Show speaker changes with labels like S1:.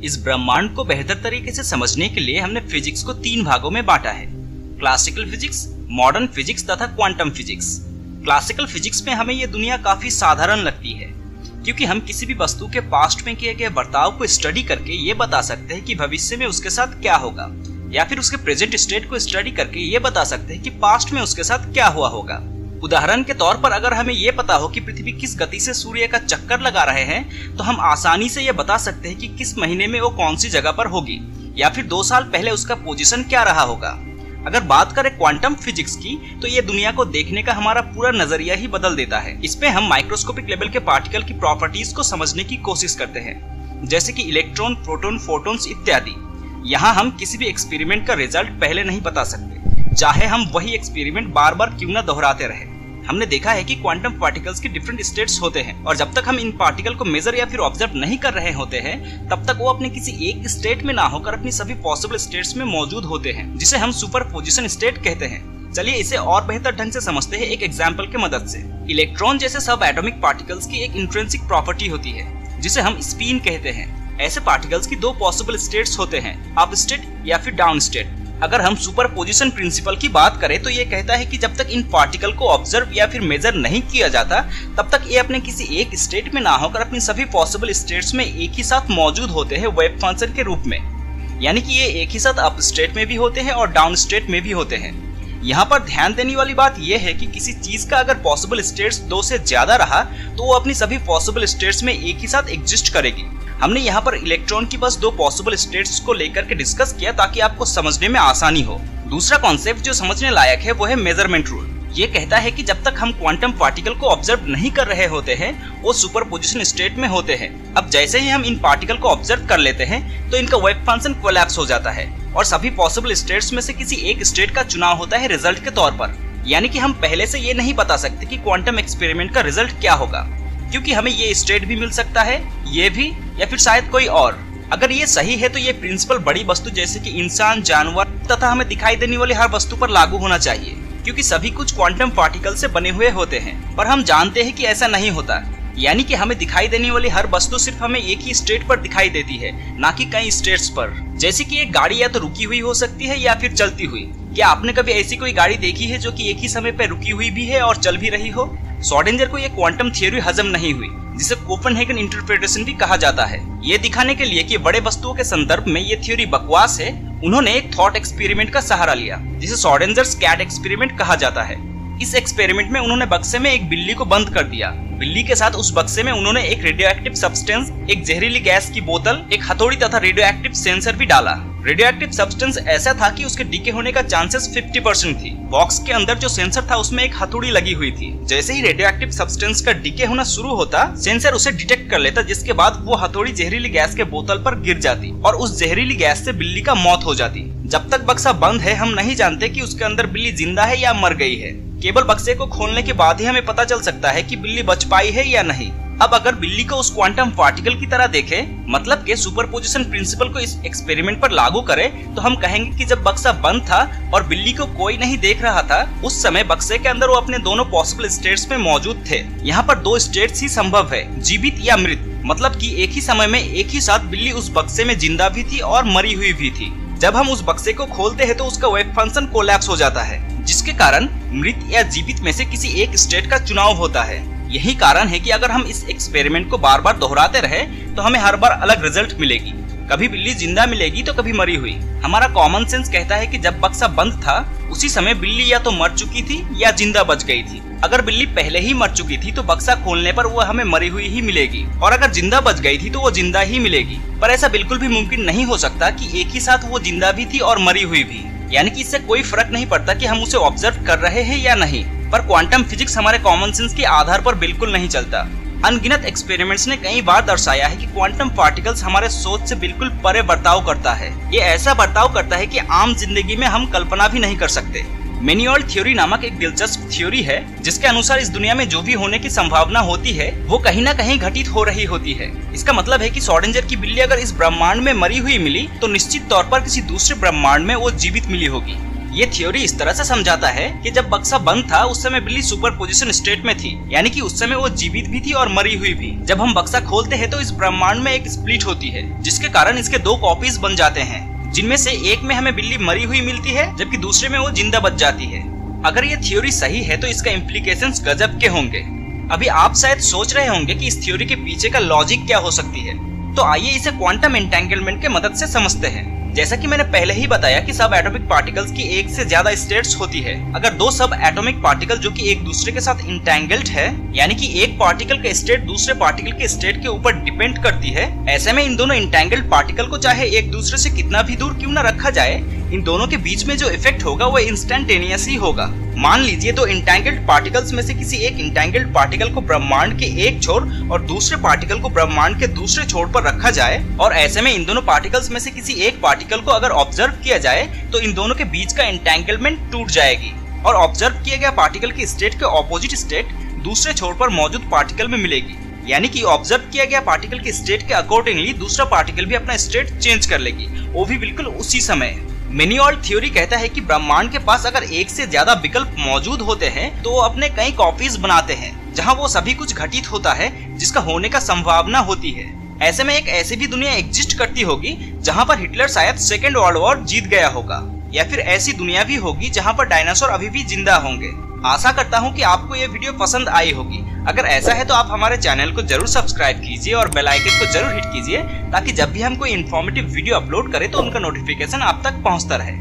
S1: इस ब्रह्मांड को बेहतर तरीके से समझने के लिए हमने फिजिक्स को 3 भागों में बांटा है, क्लासिकल फिजिक्स, मॉडर्न फिजिक्स तथा क्वांटम फिजिक्स। क्लासिकल फिजिक्स में हमें ये दुनिया काफी साधारण लगती है, क्योंकि हम किसी भी वस्तु के पास्ट में किए गए बर्ताव को स्टडी करके ये बता सकते हैं कि भविष्य में उसके साथ क्या होगा, या फिर उसके प्रेजेंट स्टेट को स्टडी करके ये बता सकते हैं कि पास्ट में उसके साथ क्या हुआ होगा। उदाहरण के तौर पर अगर हमें ये पता हो कि पृथ्वी किस गति से सूर्य का चक्कर लगा रहे हैं, तो हम आसानी से ये बता सकते हैं कि किस महीने में वो कौन सी जगह पर होगी, या फिर 2 साल पहले उसका पोजीशन क्या रहा होगा। अगर बात करें क्वांटम फिजिक्स की, तो ये दुनिया को देखने का हमारा पूरा नजरिया ही बदल देता है। इसमें हम माइक्रोस्कोपिक लेवल के पार्टिकल की प्रॉपर्टीज को समझने की कोशिश करते हैं, जैसे कि इलेक्ट्रॉन, प्रोटॉन, फोटॉन्स इत्यादि। यहाँ हम किसी भी एक्सपेरिमेंट का रिजल्ट पहले नहीं बता सकते, चाहे हम वही एक्सपेरिमेंट बार बार क्यों न दोहराते रहे। हमने देखा है कि क्वांटम पार्टिकल्स के डिफरेंट स्टेट्स होते हैं, और जब तक हम इन पार्टिकल को मेजर या फिर ऑब्जर्व नहीं कर रहे होते हैं, तब तक वो अपने किसी एक स्टेट में ना होकर अपनी सभी पॉसिबल स्टेट्स में मौजूद होते हैं, जिसे हम सुपरपोजिशन स्टेट कहते हैं। चलिए इसे और बेहतर ढंग से समझते हैं एक एग्जाम्पल की मदद से। इलेक्ट्रॉन जैसे सब एटॉमिक पार्टिकल्स की एक इंट्रिंसिक प्रॉपर्टी होती है, जिसे हम स्पिन कहते हैं। ऐसे पार्टिकल्स की 2 पॉसिबल स्टेट्स होते हैं, अप स्टेट या फिर डाउन स्टेट। अगर हम सुपरपोजिशन प्रिंसिपल की बात करें तो ये कहता है कि जब तक इन पार्टिकल को ऑब्जर्व या फिर मेजर नहीं किया जाता, तब तक ये अपने किसी एक स्टेट में ना होकर अपनी सभी पॉसिबल स्टेट्स में एक ही साथ मौजूद होते हैं वेव फंक्शन के रूप में। यानी कि ये एक ही साथ अप स्टेट में भी होते हैं और डाउन स्टेट में भी होते हैं। यहाँ पर ध्यान देने वाली बात यह है कि किसी चीज का अगर पॉसिबल स्टेट्स 2 से ज्यादा रहा, तो वो अपनी सभी पॉसिबल स्टेट्स में एक ही साथ एग्जिस्ट करेगी। हमने यहाँ पर इलेक्ट्रॉन की बस 2 पॉसिबल स्टेट्स को लेकर के डिस्कस किया, ताकि आपको समझने में आसानी हो। दूसरा कॉन्सेप्ट जो समझने लायक है वो है मेजरमेंट रूल। ये कहता है कि जब तक हम क्वांटम पार्टिकल को ऑब्जर्व नहीं कर रहे होते हैं, वो सुपरपोजिशन स्टेट में होते हैं। अब जैसे ही हम इन पार्टिकल को ऑब्जर्व कर लेते हैं, तो इनका वेव फंक्शन कोलैप्स हो जाता है, और सभी पॉसिबल स्टेट्स में से किसी एक स्टेट का चुनाव होता है रिजल्ट के तौर पर। यानी कि हम पहले से ये नहीं बता सकते कि क्वांटम एक्सपेरिमेंट का रिजल्ट क्या होगा, क्योंकि हमें ये स्टेट भी मिल सकता है, ये भी, या फिर शायद कोई और। अगर ये सही है तो ये प्रिंसिपल बड़ी वस्तु जैसे कि इंसान, जानवर तथा हमें दिखाई देने वाली हर वस्तु पर लागू होना चाहिए, क्योंकि सभी कुछ क्वांटम पार्टिकल से बने हुए होते हैं। पर हम जानते हैं कि ऐसा नहीं होता, यानी कि हमें दिखाई देने वाली हर वस्तु सिर्फ हमें एक ही स्टेट पर दिखाई देती है, ना कि कई स्टेट्स पर। जैसे कि एक गाड़ी या तो रुकी हुई हो सकती है या फिर चलती हुई। क्या आपने कभी ऐसी कोई गाड़ी देखी है जो कि एक ही समय पर रुकी हुई भी है और चल भी रही हो? श्रोडिंगर को ये क्वांटम थ्योरी हजम नहीं हुई, जिसे कोपेनहेगन इंटरप्रिटेशन भी कहा जाता है। ये दिखाने के लिए कि बड़े वस्तुओं के संदर्भ में ये थ्योरी बकवास है, उन्होंने एक थॉट एक्सपेरिमेंट का सहारा लिया, जिसे श्रोडिंगर्स कैट एक्सपेरिमेंट कहा जाता है। इस एक्सपेरिमेंट में उन्होंने बक्से में एक बिल्ली को बंद कर दिया। बिल्ली के साथ उस बक्से में उन्होंने एक रेडियोएक्टिव सब्सटेंस, एक जहरीली गैस की बोतल, एक हथौड़ी तथा रेडियोएक्टिव सेंसर भी डाला। रेडियोएक्टिव सब्सटेंस ऐसा था कि उसके डीके होने का चांसेस 50% थी। बॉक्स के अंदर जो सेंसर था उसमें एक हथौड़ी लगी हुई थी। जैसे ही रेडियोएक्टिव सब्सटेंस का डीके होना शुरू होता, सेंसर उसे डिटेक्ट कर लेता, जिसके बाद वो हथौड़ी जहरीली गैस के बोतल पर गिर जाती और उस जहरीली गैस से बिल्ली का मौत हो जाती। जब तक बक्सा बंद है, हम नहीं जानते कि उसके अंदर बिल्ली जिंदा है या मर गई है। केवल बक्से को खोलने के बाद ही हमें पता चल सकता है कि बिल्ली बच पाई है या नहीं। अब अगर बिल्ली को उस क्वांटम पार्टिकल की तरह देखें, मतलब के सुपरपोजिशन प्रिंसिपल को इस एक्सपेरिमेंट पर लागू करें, तो हम कहेंगे कि जब बक्सा बंद था और बिल्ली को कोई नहीं देख रहा था, उस समय बक्से के अंदर वो अपने दोनों पॉसिबल स्टेट्स में मौजूद थे। यहाँ पर 2 स्टेट्स ही संभव है, जीवित या मृत। मतलब कि एक ही समय में एक ही साथ बिल्ली उस बक्से में जिंदा भी थी और मरी हुई भी थी। जब हम उस बक्से को खोलते हैं तो उसका वेव फंक्शन कोलैप्स हो जाता है, जिसके कारण मृत या जीवित में से किसी एक स्टेट का चुनाव होता है। यही कारण है कि अगर हम इस एक्सपेरिमेंट को बार बार दोहराते रहे, तो हमें हर बार अलग रिजल्ट मिलेगी। कभी बिल्ली जिंदा मिलेगी तो कभी मरी हुई। हमारा कॉमन सेंस कहता है कि जब बक्सा बंद था, उसी समय बिल्ली या तो मर चुकी थी या जिंदा बच गई थी। अगर बिल्ली पहले ही मर चुकी थी तो बक्सा खोलने पर वो हमें मरी हुई ही मिलेगी, और अगर जिंदा बच गई थी तो वो जिंदा ही मिलेगी। पर ऐसा बिल्कुल भी मुमकिन नहीं हो सकता कि एक ही साथ वो जिंदा भी थी और मरी हुई भी। यानी कि इससे कोई फर्क नहीं पड़ता कि हम उसे ऑब्जर्व कर रहे हैं या नहीं। पर क्वांटम फिजिक्स हमारे कॉमन सेंस के आधार पर बिल्कुल नहीं चलता। अनगिनत एक्सपेरिमेंट्स ने कई बार दर्शाया है कि क्वांटम पार्टिकल्स हमारे सोच से बिल्कुल परे बर्ताव करता है। ये ऐसा बर्ताव करता है कि आम जिंदगी में हम कल्पना भी नहीं कर सकते। मेनियोल थ्योरी नामक एक दिलचस्प थ्योरी है, जिसके अनुसार इस दुनिया में जो भी होने की संभावना होती है वो कहीं ना कहीं घटित हो रही होती है। इसका मतलब है कि श्रोडिंगर की बिल्ली अगर इस ब्रह्मांड में मरी हुई मिली, तो निश्चित तौर पर किसी दूसरे ब्रह्मांड में वो जीवित मिली होगी। ये थ्योरी इस तरह से समझाता है कि जब बक्सा बंद था उस समय बिल्ली सुपरपोजिशन स्टेट में थी, यानी कि उस समय वो जीवित भी थी और मरी हुई भी। जब हम बक्सा खोलते हैं तो इस ब्रह्मांड में एक स्प्लिट होती है, जिसके कारण इसके दो कॉपीज बन जाते हैं, जिनमें से एक में हमें बिल्ली मरी हुई मिलती है जबकि दूसरे में वो जिंदा बच जाती है। अगर ये थ्योरी सही है तो इसका इम्प्लीकेशंस गजब के होंगे। अभी आप शायद सोच रहे होंगे कि इस थ्योरी के पीछे का लॉजिक क्या हो सकती है, तो आइए इसे क्वांटम एंटेंगलमेंट के मदद से समझते हैं। जैसा कि मैंने पहले ही बताया कि सब एटॉमिक पार्टिकल्स की एक से ज्यादा स्टेट्स होती है। अगर दो सब एटॉमिक पार्टिकल जो कि एक दूसरे के साथ इंटेंगल्ड है, यानी कि एक पार्टिकल का स्टेट दूसरे पार्टिकल के स्टेट के ऊपर डिपेंड करती है, ऐसे में इन दोनों इंटेंगल्ड पार्टिकल को चाहे एक दूसरे से कितना भी दूर क्यों न रखा जाए, इन दोनों के बीच में जो इफेक्ट होगा वो इंस्टेंटेनियस ही होगा। मान लीजिए दो इंटेंगल्ड पार्टिकल्स में से किसी एक इंटेंगल्ड पार्टिकल को ब्रह्मांड के एक छोर और दूसरे पार्टिकल को ब्रह्मांड के दूसरे छोर पर रखा जाए, और ऐसे में इन दोनों पार्टिकल्स में से किसी एक पार्टिकल को अगर ऑब्जर्व किया जाए तो इन दोनों के बीच का एंटेंगलमेंट टूट जाएगी और ऑब्जर्व किया गया पार्टिकल की स्टेट के ऑपोजिट स्टेट दूसरे छोर पर मौजूद पार्टिकल में मिलेगी, यानी कि ऑब्जर्व किया गया पार्टिकल की स्टेट के अकॉर्डिंगली दूसरा पार्टिकल भी अपना स्टेट चेंज कर लेगी, वो भी बिल्कुल उसी समय। मेनियोल्ड थ्योरी कहता है कि ब्रह्मांड के पास अगर एक से ज्यादा विकल्प मौजूद होते हैं तो वो अपने कई कॉपीज बनाते हैं जहां वो सभी कुछ घटित होता है जिसका होने का संभावना होती है। ऐसे में एक ऐसी भी दुनिया एग्जिस्ट करती होगी जहां पर हिटलर शायद सेकेंड वर्ल्ड वॉर जीत गया होगा, या फिर ऐसी दुनिया भी होगी जहां पर डायनासोर अभी भी जिंदा होंगे। आशा करता हूं कि आपको ये वीडियो पसंद आई होगी। अगर ऐसा है तो आप हमारे चैनल को जरूर सब्सक्राइब कीजिए और बेल आइकन को जरूर हिट कीजिए, ताकि जब भी हम कोई इन्फॉर्मेटिव वीडियो अपलोड करें तो उनका नोटिफिकेशन आप तक पहुंचता रहे।